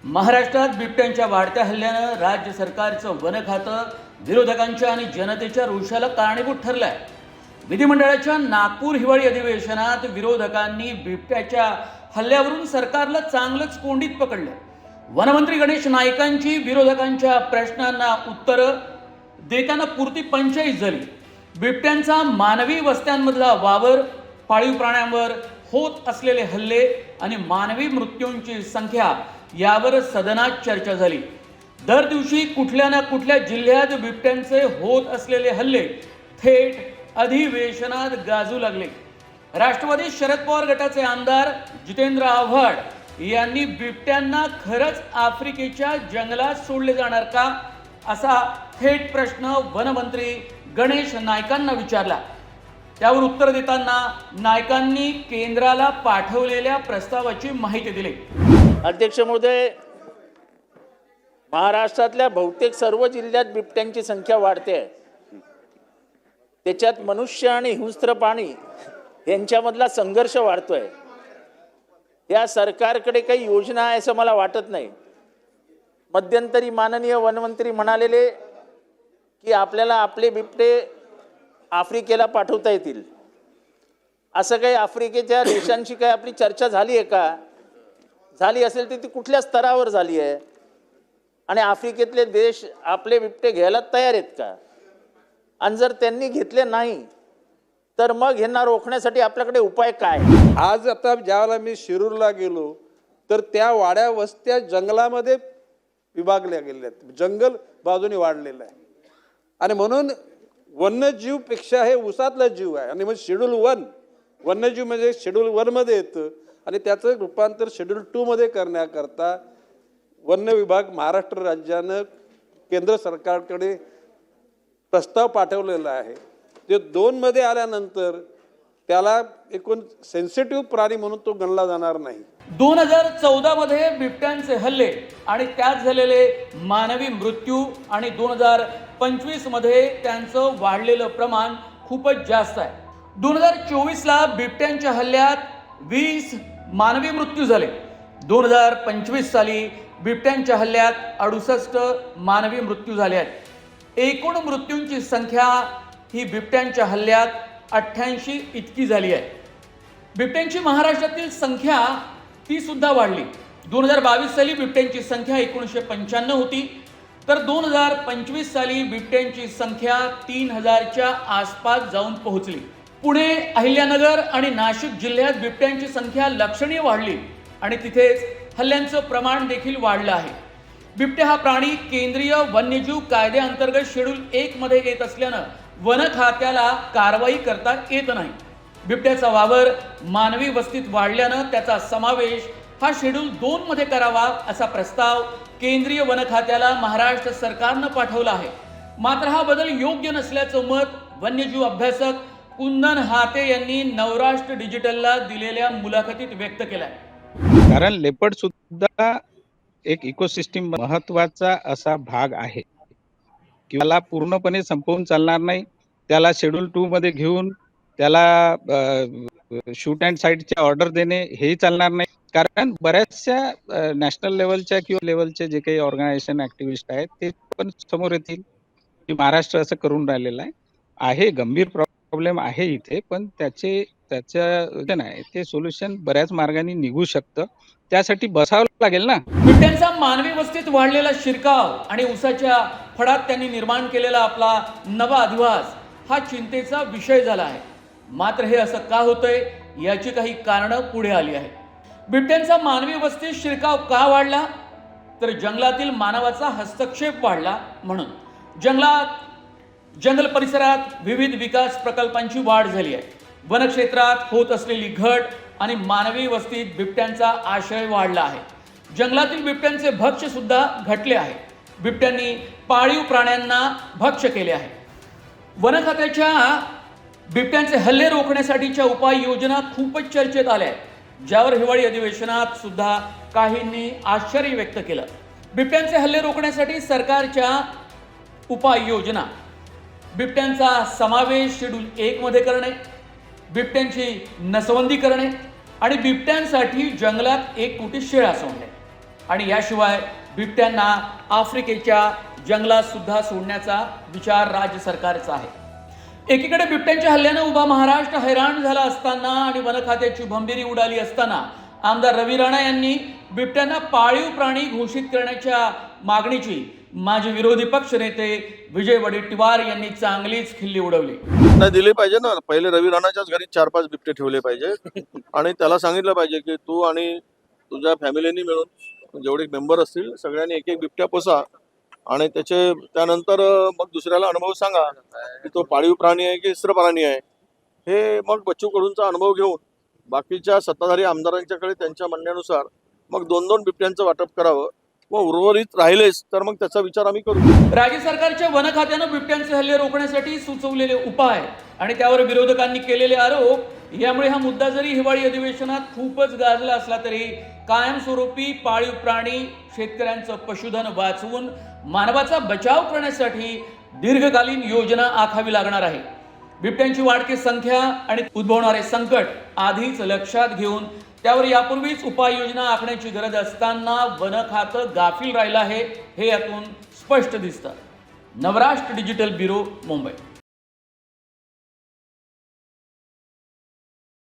महाराष्ट्रात बिबट्यांच्या वाढत्या हल्ल्यानं राज्य सरकारचं वन खातं विरोधकांच्या आणि जनतेच्या रोषाला कारणीभूत ठरलंय। विधिमंडळाच्या नागपूर हिवाळी अधिवेशनात विरोधकांनी बिबट्याच्या हल्ल्यावरून सरकारला चांगलंच कोंडीत पकडलं। वनमंत्री गणेश नाईकांची विरोधकांच्या प्रश्नांना उत्तरं देताना पुरती पंचाईत झाली। बिबट्यांचा मानवी वस्त्यांमधला वावर, पाळीव प्राण्यांवर होत असलेले हल्ले आणि मानवी मृत्यूंची संख्या यावर सदनात चर्चा झाली। दर दिवशी कुठल्या ना कुठल्या जिल्ह्यात बिबट्यांचे होत असलेले हल्ले थेट अधिवेशनात गाजू लागले। राष्ट्रवादी शरद पवार गटाचे आमदार जितेंद्र आव्हाड यांनी बिबट्यांना खरंच आफ्रिकेच्या जंगलात सोडले जाणार का, असा थेट प्रश्न वनमंत्री गणेश नाईकांना विचारला। त्यावर उत्तर देताना नाईकांनी केंद्राला पाठवलेल्या प्रस्तावाची माहिती दिली। अध्यक्ष महोदय, महाराष्ट्रातल्या बहुतेक सर्व जिल्ह्यात बिबट्यांची संख्या वाढते आहे। त्याच्यात मनुष्य आणि हिंस्त्र प्राणी यांच्यामधला संघर्ष वाढतोय। या सरकारकडे काही योजना आहे असं मला वाटत नाही। मध्यंतरी माननीय वनमंत्री म्हणालेले की आपल्याला आपले बिबटे आफ्रिकेला पाठवता येतील। असं काही आफ्रिकेच्या देशांशी काही आपली चर्चा झाली आहे का? झाली असेल तर ती कुठल्या स्तरावर झाली आहे? आणि आफ्रिकेतले देश आपले बिबटे घ्यायला तयार आहेत का? आणि जर त्यांनी घेतले नाही तर मग यांना रोखण्यासाठी आपल्याकडे उपाय काय? आज आता ज्यावेळेला मी शिरूरला गेलो तर त्या वाड्या वस्त्या जंगलामध्ये विभागल्या गेल्या आहेत। जंगल बाजूने वाढलेलं आहे आणि म्हणून वन्यजीवपेक्षा हे उसातला जीव आहे। आणि मग शेड्यूल 1 वन्यजीव म्हणजे शेड्यूल 1 मध्ये येतं आणि त्याचं रूपांतर शेड्यूल 2 मध्ये करण्याकरता वन विभाग महाराष्ट्र राज्यानं केंद्र सरकारकडे प्रस्ताव पाठवलेला आहे। ते 2 मध्ये आल्यानंतर त्याला एकूण सेन्सिटिव्ह प्राणी म्हणून तो गणला जाणार नाही। 2014 मध्ये बिबट्यांचे हल्ले आणि त्यात झालेले मानवी मृत्यू आणि 2025 मध्ये त्यांचं वाढलेलं प्रमाण खूपच जास्त आहे। 2024 ला बिबट्यांच्या हल्ल्यात 20 मानवी मृत्यू झाले। 2025 साली बिबट्यांच्या हल्ल्यात 68 मानवी मृत्यू झाले आहेत। एकूण मृत्यूंची संख्या ही बिबट्यांच्या हल्ल्यात 88 इतकी झाली आहे। बिबट्यांची महाराष्ट्रातील संख्या ती सुद्धा वाढली। 2022 साली बिबट्यांची संख्या 1995 होती, तर 2025 साली बिबट्यांची संख्या 3000च्या आसपास जाऊन पोहोचली। पुणे, अहिल्यानगर आणि नाशिक जिल्ह्यात बिबट्यांची संख्या लक्षणीय वाढली आणि तिथेच हल्ल्यांचं प्रमाण देखील वाढलं आहे। बिबट्या हा प्राणी केंद्रीय वन्यजीव कायद्याअंतर्गत शेड्यूल 1 मध्ये येत असल्यानं वन खात्याला कारवाई करता येत नाही। बिबट्याचा वावर मानवी वस्तीत वाढल्यानं त्याचा समावेश हा शेड्यूल 2 मध्ये करावा असा प्रस्ताव केंद्रीय वन खात्याला महाराष्ट्र सरकारनं पाठवला आहे। मात्र हा बदल योग्य नसल्याचं मत वन्यजीव अभ्यासक कुंदन हाते यांनी नवराष्ट्र डिजिटलला दिलेल्या मुलाखतीत व्यक्त केलाय। कारण लेपर्ड सुद्धा एक इकोसिस्टीम महत्वाचा असा भाग आहे, किंवा पूर्णपणे संपवून चालणार नाही। त्याला शेड्यूल 2 मध्ये घेऊन त्याला शूट अँड साईटचे ऑर्डर देणे हेही चालणार नाही। कारण बऱ्याचशा नॅशनल लेवलच्या किंवा लेवलचे जे काही ऑर्गनायझेशन ऍक्टिव्हिस्ट आहेत ते पण समोर येतील की महाराष्ट्र असं करून राहिलेलं आहे। गंभीर प्रॉब्लेम आहे इथे, पण त्याचं नाही ते सोल्युशन बऱ्याच मार्गाने निघू शकतं। त्यासाठी बसावं लागेल ना। बिबट्यांचा मानवी वस्तीत वाढलेला शिरकाव आणि उसाच्या फडात त्यांनी निर्माण केलेला आपला नवा अधिवास हा चिंतेचा विषय झाला आहे। मात्र हे असं का होतंय याची काही कारणं पुढे आली आहेत। बिबट्यांचा मानवी वस्तीत शिरकाव का वाढला, तर जंगलातील मानवाचा हस्तक्षेप वाढला म्हणून। जंगल परिसरात विविध विकास प्रकल्पांची वाढ झाली आहे। वनक्षेत्रात होत असलेली घट आणि मानवी वस्तीत बिबट्यांचा आश्रय वाढला आहे। जंगलातील बिबट्यांचे भक्ष्य सुद्धा घटले आहे। बिबट्यांनी पाळीव प्राण्यांना भक्ष्य केले आहे। वन खात्याच्या बिबट्यांचे हल्ले रोखण्यासाठीच्या उपाययोजना खूपच चर्चेत आल्या आहेत, ज्यावर हिवाळी अधिवेशनात सुद्धा काहींनी आश्चर्य व्यक्त केलं। बिबट्यांचे हल्ले रोखण्यासाठी सरकारच्या उपाययोजना, बिबट्यांचा समावेश शेड्यूल 1 मध्ये करणे, बिबट्यांची नसबंदी करणे आणि बिबट्यांसाठी जंगलात 1 कोटी शेळ्या सोडणे। आणि याशिवाय बिबट्यांना आफ्रिकेच्या जंगलात सुद्धा सोडण्याचा विचार राज्य सरकारचा आहे. एकीकडे बिबट्यांच्या हल्ल्यानं उभा महाराष्ट्र हैराण झाला असताना आणि वन खात्याची भंभीरी उडाली असताना आमदार रवी राणा यांनी बिबट्यांना पाळीव प्राणी घोषित करण्याच्या मागणीची माजी विरोधी पक्षनेते विजय वडेट्टीवार यांनी चांगलीच खिल्ली उडवली. नाही दिले पाहिजे ना. पहिले रवी राणाच्याच घरी 4-5 बिबटे ठेवले पाहिजे आणि त्याला सांगितलं पाहिजे की तू आणि तुझ्या फॅमिलीनी मिळून जेवढे मेंबर असतील सगळ्यांनी एक एक बिबट्या पोसा आणि त्यानंतर मग दुसऱ्याला अनुभव सांगा की तो पाळीव प्राणी आहे की हिस्र प्राणी आहे. हे मग बच्चू कडूंचा अनुभव घेऊन बाकीच्या सत्ताधारी आमदारांच्याकडे त्यांच्या म्हणण्यानुसार मग 2-2 बिबट्यांचं वाटप करावं. व उर्वरित राहिलेच तर मग त्याचा विचार आम्ही करू. राज्य सरकारच्या वन खात्यानं बिबट्यांचे हल्ले रोखण्यासाठी सुचवलेले उपाय आणि त्यावर विरोधकांनी केलेले आरोप यामुळे हा मुद्दा जरी हिवाळी अधिवेशनात खूपच गाजला असला तरी कायमस्वरूपी पाळीव प्राणी शेतकऱ्यांचं पशुधन वाचवून मानवाचा बचाव करण्यासाठी दीर्घकालीन योजना आखावी लागणार आहे. बिबट्यांची वाढती संख्या आणि उद्भवणारे संकट आधीच लक्षात घेऊन त्यावर यापूर्वीच उपाययोजना आखण्याची गरज असताना वन खातं गाफील राहिलं आहे हे यातून स्पष्ट दिसतं. Navrashtra digital bureau, Mumbai.